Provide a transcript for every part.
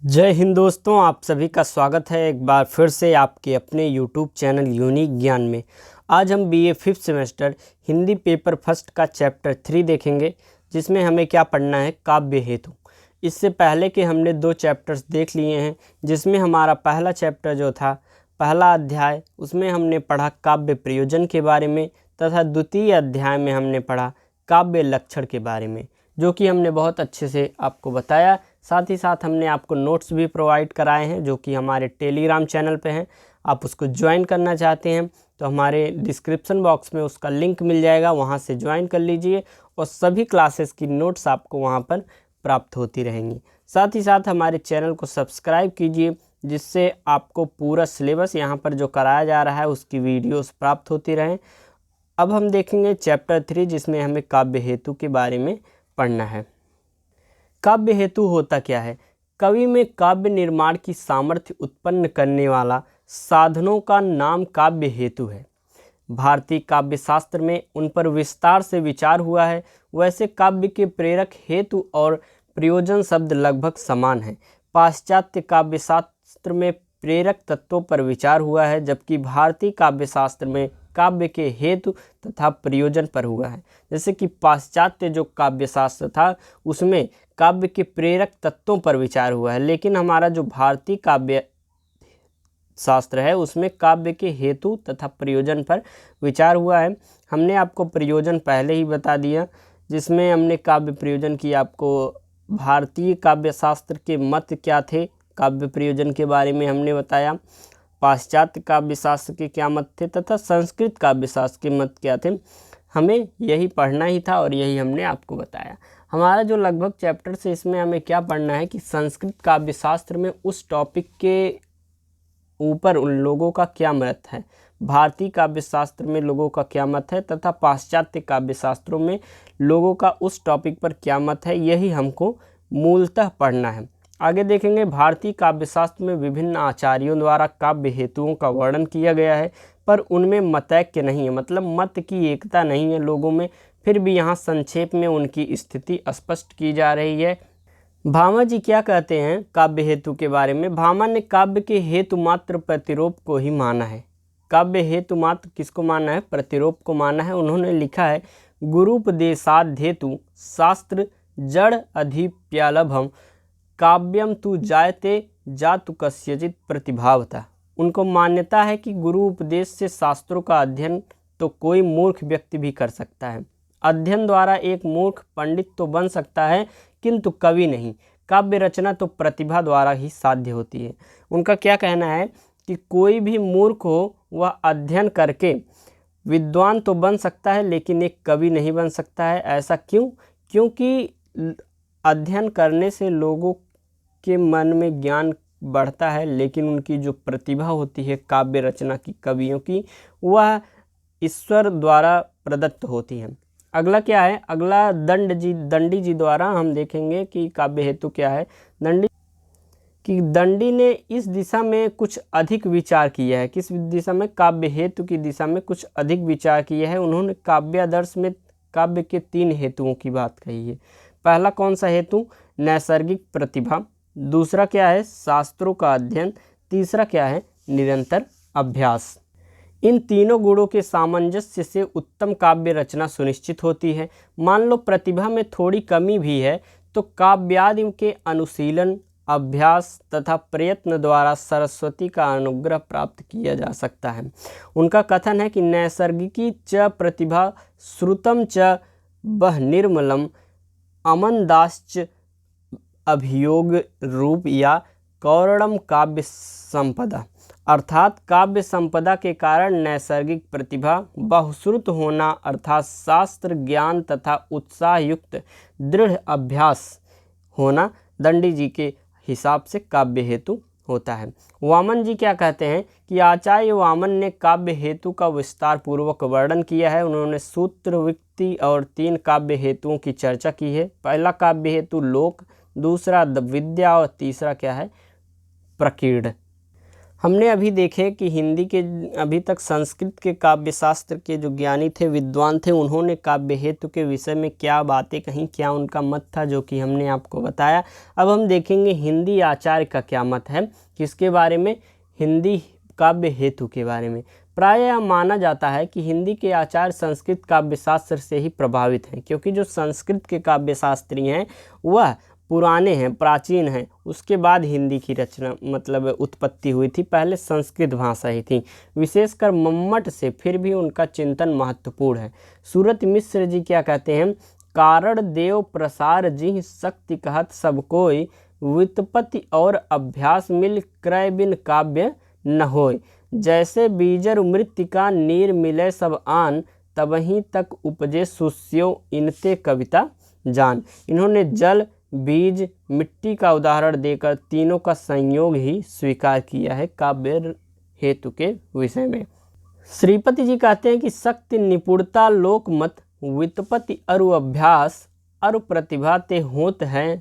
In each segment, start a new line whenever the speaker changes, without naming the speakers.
जय हिंद दोस्तों, आप सभी का स्वागत है एक बार फिर से आपके अपने YouTube चैनल यूनिक ज्ञान में। आज हम BA 5th semester Hindi paper first का चैप्टर 3 देखेंगे, जिसमें हमें क्या पढ़ना है, काव्य हेतु। इससे पहले के हमने 2 चैप्टर्स देख लिए हैं, जिसमें हमारा पहला चैप्टर जो था, पहला अध्याय, उसमें हमने पढ़ा काव्य प्रयोजन के बारे में, तथा द्वितीय अध्याय में हमने पढ़ा काव्य लक्षण के बारे में, जो कि हमने बहुत अच्छे से आपको बताया। साथ ही साथ हमने आपको नोट्स भी प्रोवाइड कराए हैं, जो कि हमारे टेलीग्राम चैनल पे हैं। आप उसको ज्वाइन करना चाहते हैं तो हमारे डिस्क्रिप्शन बॉक्स में उसका लिंक मिल जाएगा, वहां से ज्वाइन कर लीजिए और सभी क्लासेस की नोट्स आपको वहां पर प्राप्त होती रहेंगी। साथ ही साथ हमारे चैनल को सब्सक्राइब कीजिए, जिससे आपको पूरा सिलेबस यहाँ पर जो कराया जा रहा है उसकी वीडियोस प्राप्त होती रहें। अब हम देखेंगे चैप्टर 3, जिसमें हमें काव्य हेतु के बारे में पढ़ना है। काव्य हेतु होता क्या है? कवि में काव्य निर्माण की सामर्थ्य उत्पन्न करने वाला साधनों का नाम काव्य हेतु है। भारतीय काव्य शास्त्र में उन पर विस्तार से विचार हुआ है। वैसे काव्य के प्रेरक, हेतु और प्रयोजन शब्द लगभग समान हैं। पाश्चात्य काव्य शास्त्र में प्रेरक तत्वों पर विचार हुआ है, जबकि भारतीय काव्य शास्त्र में काव्य के हेतु तथा प्रयोजन पर हुआ है। जैसे कि पाश्चात्य जो काव्य शास्त्र था, उसमें काव्य के प्रेरक तत्वों पर विचार हुआ है, लेकिन हमारा जो भारतीय काव्य शास्त्र है उसमें काव्य के हेतु तथा प्रयोजन पर विचार हुआ है। हमने आपको प्रयोजन पहले ही बता दिया, जिसमें हमने काव्य प्रयोजन की आपको भारतीय काव्य शास्त्र के मत क्या थे, काव्य प्रयोजन के बारे में हमने बताया। पाश्चात्य काव्य शास्त्र के क्या मत थे तथा संस्कृत काव्य शास्त्र के मत क्या थे। हमें यही पढ़ना ही था और यही हमने आपको बताया। हमारा जो लगभग चैप्टर से इसमें हमें क्या पढ़ना है कि संस्कृत काव्य शास्त्र में उस टॉपिक के ऊपर उन लोगों का क्या मत है, भारतीय काव्य शास्त्र में लोगों का क्या मत है, तथा पाश्चात्य काव्य शास्त्रों में लोगों का उस टॉपिक पर क्या मत है, यही हमको मूलतः पढ़ना है। आगे देखेंगे, भारतीय काव्य शास्त्र में विभिन्न आचार्यों द्वारा काव्य हेतुओं का वर्णन किया गया है, पर उनमें मतैक्य नहीं है, मतलब मत की एकता नहीं है लोगों में। फिर भी यहाँ संक्षेप में उनकी स्थिति स्पष्ट की जा रही है। भामा जी क्या कहते हैं काव्य हेतु के बारे में? भामा ने काव्य के हेतु मात्र प्रतिरूप को ही माना है। काव्य हेतु मात्र किसको माना है? प्रतिरूप को माना है। उन्होंने लिखा है, गुरूपदेशाध्येतु शास्त्र जड़ अधिप्यालभम काव्यम तु जायते जातु कस्यचित प्रतिभावता। उनको मान्यता है कि गुरु उपदेश से शास्त्रों का अध्ययन तो कोई मूर्ख व्यक्ति भी कर सकता है। अध्ययन द्वारा एक मूर्ख पंडित तो बन सकता है, किंतु कवि नहीं। काव्य रचना तो प्रतिभा द्वारा ही साध्य होती है। उनका क्या कहना है कि कोई भी मूर्ख हो वह अध्ययन करके विद्वान तो बन सकता है, लेकिन एक कवि नहीं बन सकता है। ऐसा क्यों? क्योंकि अध्ययन करने से लोगों के मन में ज्ञान बढ़ता है, लेकिन उनकी जो प्रतिभा होती है काव्य रचना की, कवियों की, वह ईश्वर द्वारा प्रदत्त होती है। अगला क्या है? अगला दंडी जी द्वारा हम देखेंगे कि काव्य हेतु क्या है। दंडी ने इस दिशा में कुछ अधिक विचार किया है। किस दिशा में? काव्य हेतु की दिशा में कुछ अधिक विचार किया है। उन्होंने काव्यादर्श में काव्य के 3 हेतुओं की बात कही है। पहला कौन सा हेतु? नैसर्गिक प्रतिभा। दूसरा क्या है? शास्त्रों का अध्ययन। तीसरा क्या है? निरंतर अभ्यास। इन तीनों गुणों के सामंजस्य से उत्तम काव्य रचना सुनिश्चित होती है। मान लो प्रतिभा में थोड़ी कमी भी है, तो काव्यादि के अनुशीलन, अभ्यास तथा प्रयत्न द्वारा सरस्वती का अनुग्रह प्राप्त किया जा सकता है। उनका कथन है कि नैसर्गिकी च प्रतिभा श्रुतम च बह निर्मलम अमनदाश्च अभियोग रूप या कौरणम काव्य संपदा। अर्थात काव्य संपदा के कारण नैसर्गिक प्रतिभा, बहुश्रुत होना अर्थात शास्त्र ज्ञान तथा उत्साह युक्त दृढ़ अभ्यास होना दंडी जी के हिसाब से काव्य हेतु होता है। वामन जी क्या कहते हैं कि आचार्य वामन ने काव्य हेतु का विस्तार पूर्वक वर्णन किया है। उन्होंने सूत्र, विक्ति और 3 काव्य हेतुओं की चर्चा की है। पहला काव्य हेतु लोक, दूसरा विद्या और तीसरा क्या है? प्रकीर्ण। हमने अभी देखे कि हिंदी के अभी तक संस्कृत के काव्य शास्त्र के जो ज्ञानी थे, विद्वान थे, उन्होंने काव्य हेतु के विषय में क्या बातें कहीं, क्या उनका मत था, जो कि हमने आपको बताया। अब हम देखेंगे हिंदी आचार्य का क्या मत है, किसके बारे में, हिंदी काव्य हेतु के बारे में। प्रायः माना जाता है कि हिंदी के आचार्य संस्कृत काव्य शास्त्र से ही प्रभावित हैं, क्योंकि जो संस्कृत के काव्य शास्त्री हैं वह पुराने हैं, प्राचीन हैं। उसके बाद हिंदी की रचना मतलब उत्पत्ति हुई थी, पहले संस्कृत भाषा ही थी। विशेषकर मम्मट से फिर भी उनका चिंतन महत्वपूर्ण है। सूरत मिश्र जी क्या कहते हैं, कारण देव प्रसार जी शक्ति कहत सब कोई, व्युत्पत्ति और अभ्यास मिल क्रय बिन काव्य न होय। जैसे बीजर मृत्तिका नीर मिले सब आन, तबहीं तक उपजे सुस्यो इनते कविता जान। इन्होंने जल, बीज, मिट्टी का उदाहरण देकर तीनों का संयोग ही स्वीकार किया है काव्य हेतु के विषय में। श्रीपति जी कहते हैं कि शक्ति निपुणता लोकमत, व्युत्पत्ति अरु अभ्यास, अरु प्रतिभा ते होत हैं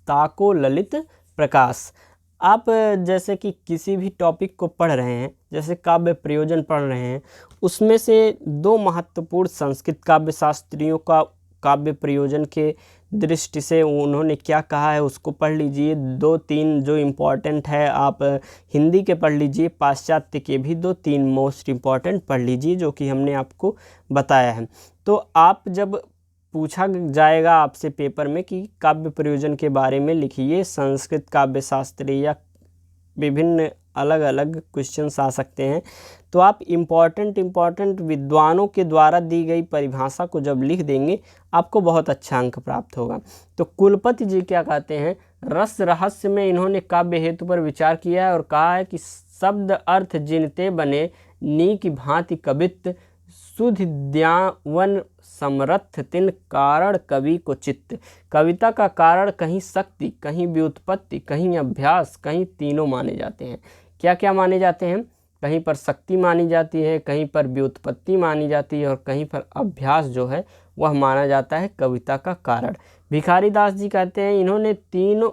ताको ललित प्रकाश। आप जैसे कि किसी भी टॉपिक को पढ़ रहे हैं, जैसे काव्य प्रयोजन पढ़ रहे हैं, उसमें से दो महत्वपूर्ण संस्कृत काव्य शास्त्रियों का काव्य प्रयोजन के दृष्टि से उन्होंने क्या कहा है उसको पढ़ लीजिए। दो तीन जो इम्पॉर्टेंट है आप हिंदी के पढ़ लीजिए, पाश्चात्य के भी दो तीन मोस्ट इम्पॉर्टेंट पढ़ लीजिए, जो कि हमने आपको बताया है। तो आप जब पूछा जाएगा आपसे पेपर में कि काव्य प्रयोजन के बारे में लिखिए संस्कृत काव्य शास्त्र, या विभिन्न अलग अलग क्वेश्चंस आ सकते हैं, तो आप इम्पॉर्टेंट विद्वानों के द्वारा दी गई परिभाषा को जब लिख देंगे आपको बहुत अच्छा अंक प्राप्त होगा। तो कुलपति जी क्या कहते हैं, रस रहस्य में इन्होंने काव्य हेतु पर विचार किया है और कहा है कि शब्द अर्थ जिनते बने नी की भांति कवित्त, सुध द्यावन समरथ तिन कारण कवि को चित्त। कविता का कारण कहीं शक्ति, कहीं व्युत्पत्ति, कहीं अभ्यास, कहीं तीनों माने जाते हैं। क्या क्या माने जाते हैं, कहीं पर शक्ति मानी जाती है, कहीं पर व्युत्पत्ति मानी जाती है, और कहीं पर अभ्यास जो है वह माना जाता है कविता का कारण। भिखारी दास जी कहते हैं इन्होंने तीनों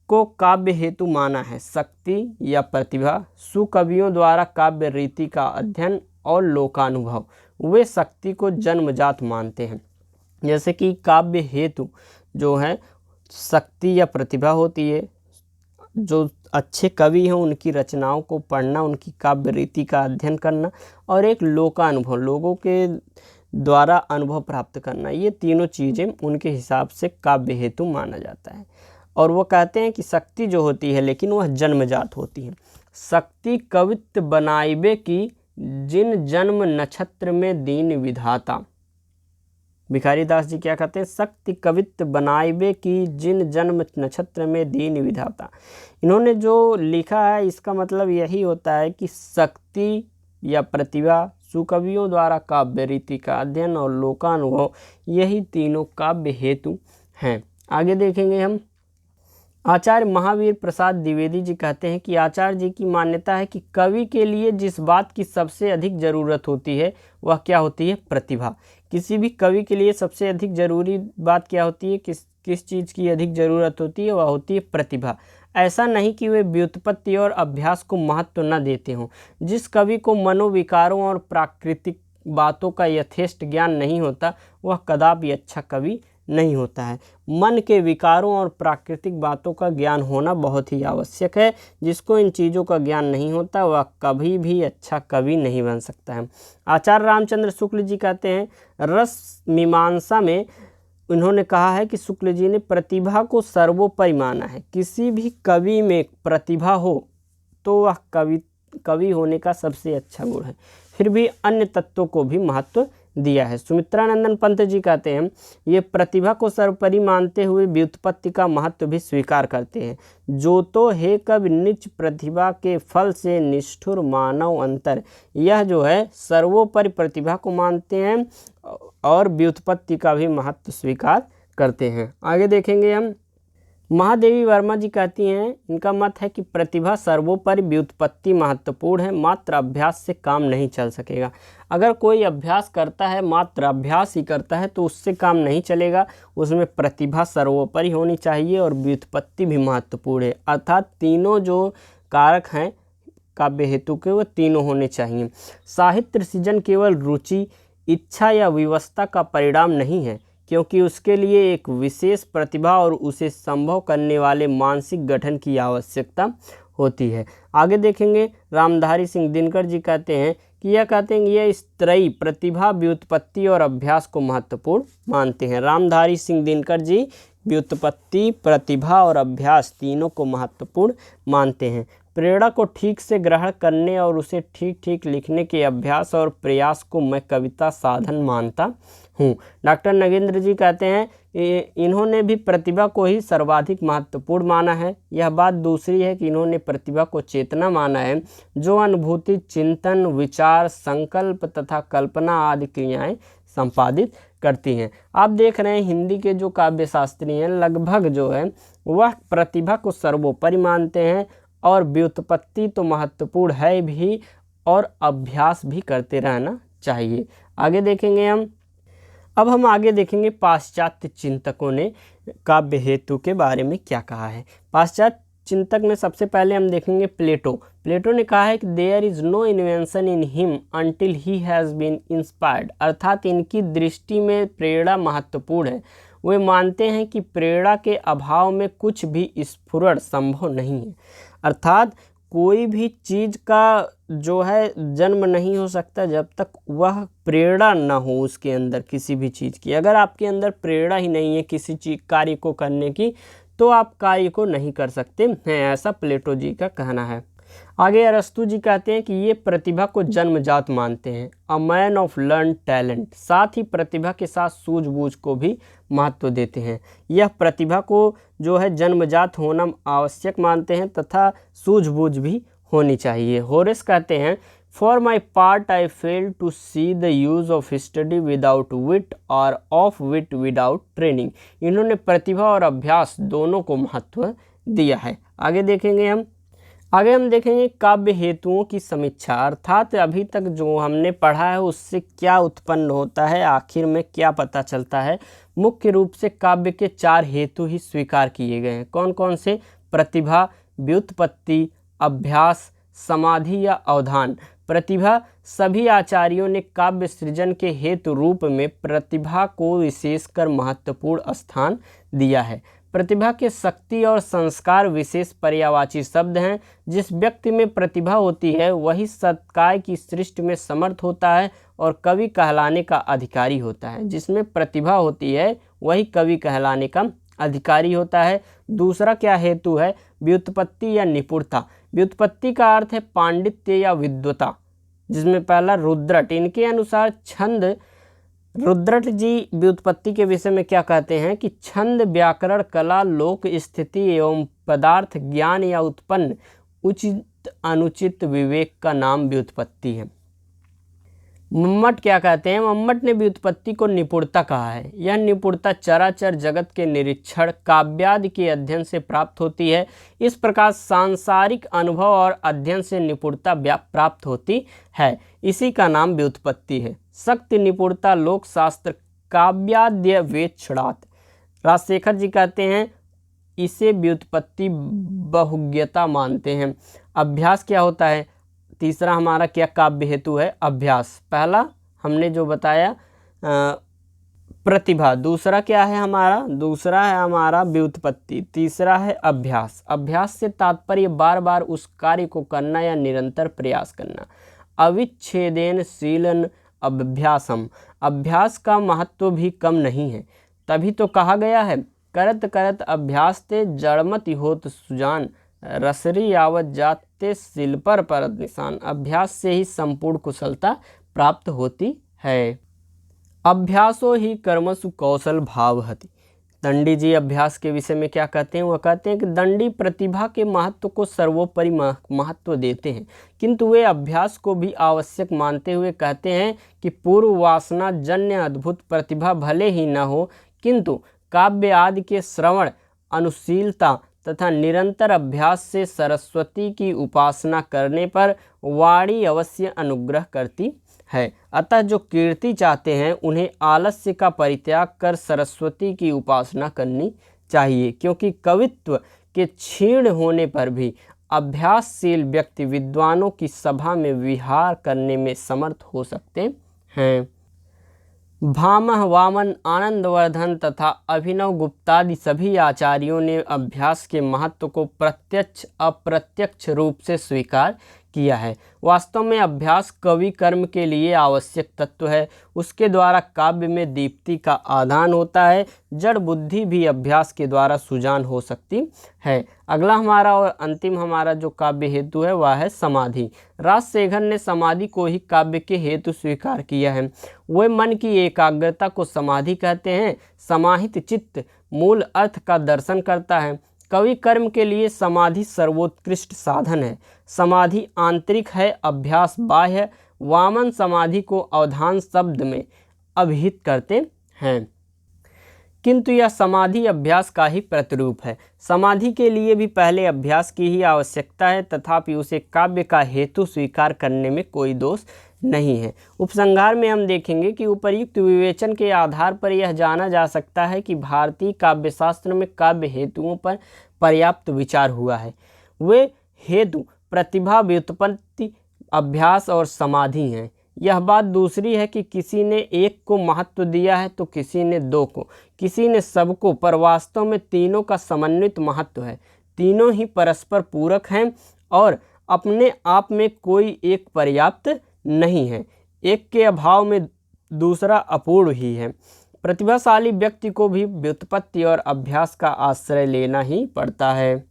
को काव्य हेतु माना है, शक्ति या प्रतिभा, सुकवियों द्वारा काव्य रीति का अध्ययन और लोकानुभव। वे शक्ति को जन्मजात मानते हैं। जैसे कि काव्य हेतु जो है शक्ति या प्रतिभा होती है, जो अच्छे कवि हैं उनकी रचनाओं को पढ़ना, उनकी काव्य रीति का अध्ययन करना, और एक लोकानुभव, लोगों के द्वारा अनुभव प्राप्त करना, ये तीनों चीज़ें उनके हिसाब से काव्य हेतु माना जाता है। और वो कहते हैं कि शक्ति जो होती है लेकिन वह जन्मजात होती है। शक्ति कवित्व बनाइबे की जिन जन्म नक्षत्र में दीन विधाता। भिखारी दास जी क्या कहते हैं, शक्ति कवित्व बनाइबे की जिन जन्म नक्षत्र में दीन विधाता। इन्होंने जो लिखा है इसका मतलब यही होता है कि शक्ति या प्रतिभा, सुकवियों द्वारा काव्य रीति का अध्ययन और लोकानुभव, यही तीनों काव्य हेतु हैं। आगे देखेंगे हम। आचार्य महावीर प्रसाद द्विवेदी जी कहते हैं कि आचार्य जी की मान्यता है कि कवि के लिए जिस बात की सबसे अधिक ज़रूरत होती है वह क्या होती है, प्रतिभा। किसी भी कवि के लिए सबसे अधिक ज़रूरी बात क्या होती है, किस चीज़ की अधिक ज़रूरत होती है, वह होती है प्रतिभा। ऐसा नहीं कि वे व्युत्पत्ति और अभ्यास को महत्व न देते हों। जिस कवि को मनोविकारों और प्राकृतिक बातों का यथेष्ट ज्ञान नहीं होता वह कदापि अच्छा कवि नहीं होता है। मन के विकारों और प्राकृतिक बातों का ज्ञान होना बहुत ही आवश्यक है। जिसको इन चीज़ों का ज्ञान नहीं होता वह कभी भी अच्छा कवि नहीं बन सकता है। आचार्य रामचंद्र शुक्ल जी कहते हैं, रस मीमांसा में उन्होंने कहा है कि शुक्ल जी ने प्रतिभा को सर्वोपरि माना है। किसी भी कवि में प्रतिभा हो तो वह कवि होने का सबसे अच्छा गुण है। फिर भी अन्य तत्वों को भी महत्व दिया है। सुमित्रानंदन पंत जी कहते हैं, ये प्रतिभा को सर्वोपरि मानते हुए व्युत्पत्ति का महत्व भी स्वीकार करते हैं। जो तो है कवि निज प्रतिभा के फल से निष्ठुर मानव अंतर। यह जो है सर्वोपरि प्रतिभा को मानते हैं और व्युत्पत्ति का भी महत्व स्वीकार करते हैं। आगे देखेंगे हम। महादेवी वर्मा जी कहती हैं, इनका मत है कि प्रतिभा सर्वोपरि, व्युत्पत्ति महत्वपूर्ण है, मात्र अभ्यास से काम नहीं चल सकेगा। अगर कोई अभ्यास करता है, मात्र अभ्यास ही करता है, तो उससे काम नहीं चलेगा। उसमें प्रतिभा सर्वोपरि होनी चाहिए और व्युत्पत्ति भी महत्वपूर्ण है। अर्थात तीनों जो कारक हैं काव्य हेतु के वो तीनों होने चाहिए। साहित्य सृजन केवल रुचि, इच्छा या विवशता का परिणाम नहीं है, क्योंकि उसके लिए एक विशेष प्रतिभा और उसे संभव करने वाले मानसिक गठन की आवश्यकता होती है। आगे देखेंगे, रामधारी सिंह दिनकर जी कहते हैं कि यह स्तरीय प्रतिभा, व्युत्पत्ति और अभ्यास को महत्वपूर्ण मानते हैं। रामधारी सिंह दिनकर जी व्युत्पत्ति, प्रतिभा और अभ्यास तीनों को महत्वपूर्ण मानते हैं। प्रेरणा को ठीक से ग्रहण करने और उसे ठीक ठीक लिखने के अभ्यास और प्रयास को मैं कविता साधन मानता हूँ। डॉक्टर नगेंद्र जी कहते हैं इन्होंने भी प्रतिभा को ही सर्वाधिक महत्वपूर्ण माना है। यह बात दूसरी है कि इन्होंने प्रतिभा को चेतना माना है, जो अनुभूति, चिंतन, विचार, संकल्प तथा कल्पना आदि क्रियाएं संपादित करती हैं। आप देख रहे हैं हिंदी के जो काव्य शास्त्री हैं लगभग जो है वह प्रतिभा को सर्वोपरि मानते हैं, और व्युत्पत्ति तो महत्वपूर्ण है भी और अभ्यास भी करते रहना चाहिए। आगे देखेंगे अब हम आगे देखेंगे पाश्चात्य चिंतकों ने काव्य हेतु के बारे में क्या कहा है। पाश्चात्य चिंतक में सबसे पहले हम देखेंगे प्लेटो ने कहा है कि there is no invention in him until he has been inspired, अर्थात इनकी दृष्टि में प्रेरणा महत्वपूर्ण है। वे मानते हैं कि प्रेरणा के अभाव में कुछ भी स्फुरण संभव नहीं है, अर्थात कोई भी चीज़ का जो है जन्म नहीं हो सकता जब तक वह प्रेरणा ना हो उसके अंदर किसी भी चीज़ की। अगर आपके अंदर प्रेरणा ही नहीं है किसी चीज़ कार्य को करने की, तो आप कार्य को नहीं कर सकते हैं, ऐसा प्लेटो जी का कहना है। आगे अरस्तु जी कहते हैं कि ये प्रतिभा को जन्मजात मानते हैं, a man of learn talent. साथ ही प्रतिभा के साथ सूझबूझ को भी महत्व देते हैं। यह प्रतिभा को जो है जन्मजात होना आवश्यक मानते हैं तथा सूझबूझ भी होनी चाहिए। होरेस कहते हैं for my part I fail to see the use of study without wit or of wit without training. इन्होंने प्रतिभा और अभ्यास दोनों को महत्व दिया है। आगे हम देखेंगे काव्य हेतुओं की समीक्षा, अर्थात अभी तक जो हमने पढ़ा है उससे क्या उत्पन्न होता है, आखिर में क्या पता चलता है। मुख्य रूप से काव्य के 4 हेतु ही स्वीकार किए गए हैं। कौन कौन से? प्रतिभा, व्युत्पत्ति, अभ्यास, समाधि या अवधान। प्रतिभा, सभी आचार्यों ने काव्य सृजन के हेतु रूप में प्रतिभा को विशेषकर महत्वपूर्ण स्थान दिया है। प्रतिभा के शक्ति और संस्कार विशेष पर्यायवाची शब्द हैं। जिस व्यक्ति में प्रतिभा होती है वही सत्काय की सृष्टि में समर्थ होता है और कवि कहलाने का अधिकारी होता है। जिसमें प्रतिभा होती है वही कवि कहलाने का अधिकारी होता है। दूसरा क्या हेतु है? व्युत्पत्ति या निपुणता। व्युत्पत्ति का अर्थ है पांडित्य या विद्वता, जिसमें पहला रुद्रट। इनके अनुसार छंद, रुद्रट जी व्युत्पत्ति के विषय में क्या कहते हैं कि छंद, व्याकरण, कला, लोक स्थिति एवं पदार्थ ज्ञान या उत्पन्न उचित अनुचित विवेक का नाम व्युत्पत्ति है। मम्मट क्या कहते हैं? मम्मट ने व्युत्पत्ति को निपुणता कहा है। यह निपुणता चराचर जगत के निरीक्षण, काव्यादि के अध्ययन से प्राप्त होती है। इस प्रकार सांसारिक अनुभव और अध्ययन से निपुणता प्राप्त होती है, इसी का नाम व्युत्पत्ति है। शक्ति, निपुणता, लोक शास्त्र, काव्याद्य वेक्षणात्। राजशेखर जी कहते हैं इसे व्युत्पत्ति बहुज्ञता मानते हैं। अभ्यास क्या होता है? तीसरा हमारा क्या काव्य हेतु है? अभ्यास। पहला हमने जो बताया प्रतिभा, दूसरा क्या है हमारा? दूसरा है हमारा व्युत्पत्ति, तीसरा है अभ्यास। अभ्यास से तात्पर्य बार बार उस कार्य को करना या निरंतर प्रयास करना। अविच्छेदेन शीलन अभ्यासम। अभ्यास का महत्व भी कम नहीं है, तभी तो कहा गया है करत करत अभ्यास ते जड़मति होत सुजान, रसरी आवत जाते सिल पर परत निशान। अभ्यास से ही संपूर्ण कुशलता प्राप्त होती है। अभ्यासो ही कर्मसु कौशल भावहति। दंडी जी अभ्यास के विषय में क्या कहते हैं? वह कहते हैं कि दंडी प्रतिभा के महत्व को सर्वोपरि महत्व देते हैं, किंतु वे अभ्यास को भी आवश्यक मानते हुए कहते हैं कि पूर्व वासना जन्य अद्भुत प्रतिभा भले ही न हो, किंतु काव्य आदि के श्रवण, अनुशीलता तथा निरंतर अभ्यास से सरस्वती की उपासना करने पर वाणी अवश्य अनुग्रह करती है। अतः जो कीर्ति चाहते हैं उन्हें आलस्य का परित्याग कर सरस्वती की उपासना करनी चाहिए, क्योंकि कवित्व के क्षीण होने पर भी अभ्यासशील व्यक्ति विद्वानों की सभा में विहार करने में समर्थ हो सकते हैं। भामह, वामन, आनंदवर्धन तथा अभिनव गुप्तादि सभी आचार्यों ने अभ्यास के महत्व को प्रत्यक्ष अप्रत्यक्ष रूप से स्वीकार किया है। वास्तव में अभ्यास कवि कर्म के लिए आवश्यक तत्व है। उसके द्वारा काव्य में दीप्ति का आदान होता है। जड़ बुद्धि भी अभ्यास के द्वारा सुजान हो सकती है। अगला हमारा और अंतिम हमारा जो काव्य हेतु है वह है समाधि। राजशेखर ने समाधि को ही काव्य के हेतु स्वीकार किया है। वह मन की एकाग्रता को समाधि कहते हैं। समाहित चित्त मूल अर्थ का दर्शन करता है। कवि कर्म के लिए समाधि सर्वोत्कृष्ट साधन है। समाधि आंतरिक है, अभ्यास बाह्य है। वामन समाधि को अवधान शब्द में अभिहित करते हैं, किंतु यह समाधि अभ्यास का ही प्रतिरूप है। समाधि के लिए भी पहले अभ्यास की ही आवश्यकता है, तथापि उसे काव्य का हेतु स्वीकार करने में कोई दोष नहीं है। उपसंहार में हम देखेंगे कि उपर्युक्त विवेचन के आधार पर यह जाना जा सकता है कि भारतीय काव्यशास्त्र में काव्य हेतुओं पर पर्याप्त विचार हुआ है। वे हेतु प्रतिभा, व्युत्पत्ति, अभ्यास और समाधि हैं। यह बात दूसरी है कि किसी ने एक को महत्व दिया है तो किसी ने दो को, किसी ने सबको, पर वास्तव में तीनों का समन्वित महत्व है। तीनों ही परस्पर पूरक हैं और अपने आप में कोई एक पर्याप्त नहीं है। एक के अभाव में दूसरा अपूर्ण ही है। प्रतिभाशाली व्यक्ति को भी व्युत्पत्ति और अभ्यास का आश्रय लेना ही पड़ता है।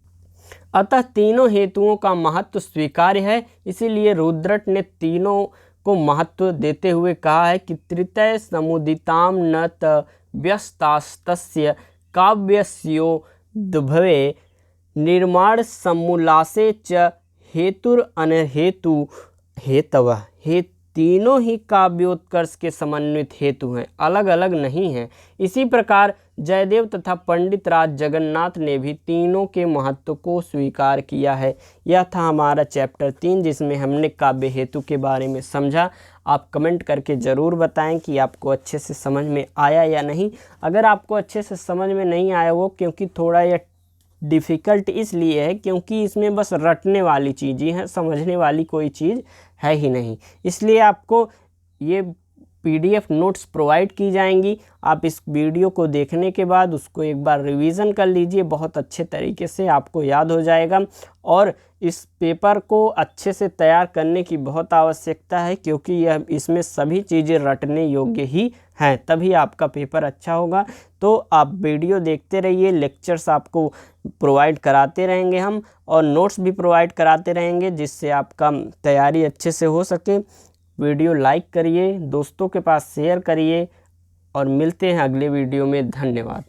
अतः तीनों हेतुओं का महत्व स्वीकार्य है। इसीलिए रुद्रट ने तीनों को महत्व देते हुए कहा है कि तृतीय समुदिताम न त व्यस्तास्तस्य काव्यस्योद्भवे निर्माण समूलासे च हेतुर अनहेतु हेतवः। हे तीनों ही काव्योत्कर्ष के समन्वित हेतु हैं, अलग अलग नहीं हैं। इसी प्रकार जयदेव तथा पंडित राज जगन्नाथ ने भी तीनों के महत्व को स्वीकार किया है। यह था हमारा चैप्टर 3, जिसमें हमने काव्य हेतु के बारे में समझा। आप कमेंट करके ज़रूर बताएं कि आपको अच्छे से समझ में आया या नहीं। अगर आपको अच्छे से समझ में नहीं आया वो क्योंकि थोड़ा यह डिफ़िकल्ट इसलिए है क्योंकि इसमें बस रटने वाली चीज़ें हैं, समझने वाली कोई चीज़ है ही नहीं। इसलिए आपको ये PDF नोट्स प्रोवाइड की जाएंगी। आप इस वीडियो को देखने के बाद उसको एक बार रिवीजन कर लीजिए, बहुत अच्छे तरीके से आपको याद हो जाएगा। और इस पेपर को अच्छे से तैयार करने की बहुत आवश्यकता है क्योंकि यह इसमें सभी चीज़ें रटने योग्य ही हैं, तभी आपका पेपर अच्छा होगा। तो आप वीडियो देखते रहिए, लेक्चर्स आपको प्रोवाइड कराते रहेंगे हम, और नोट्स भी प्रोवाइड कराते रहेंगे जिससे आपका तैयारी अच्छे से हो सके। वीडियो लाइक करिए, दोस्तों के पास शेयर करिए और मिलते हैं अगले वीडियो में। धन्यवाद।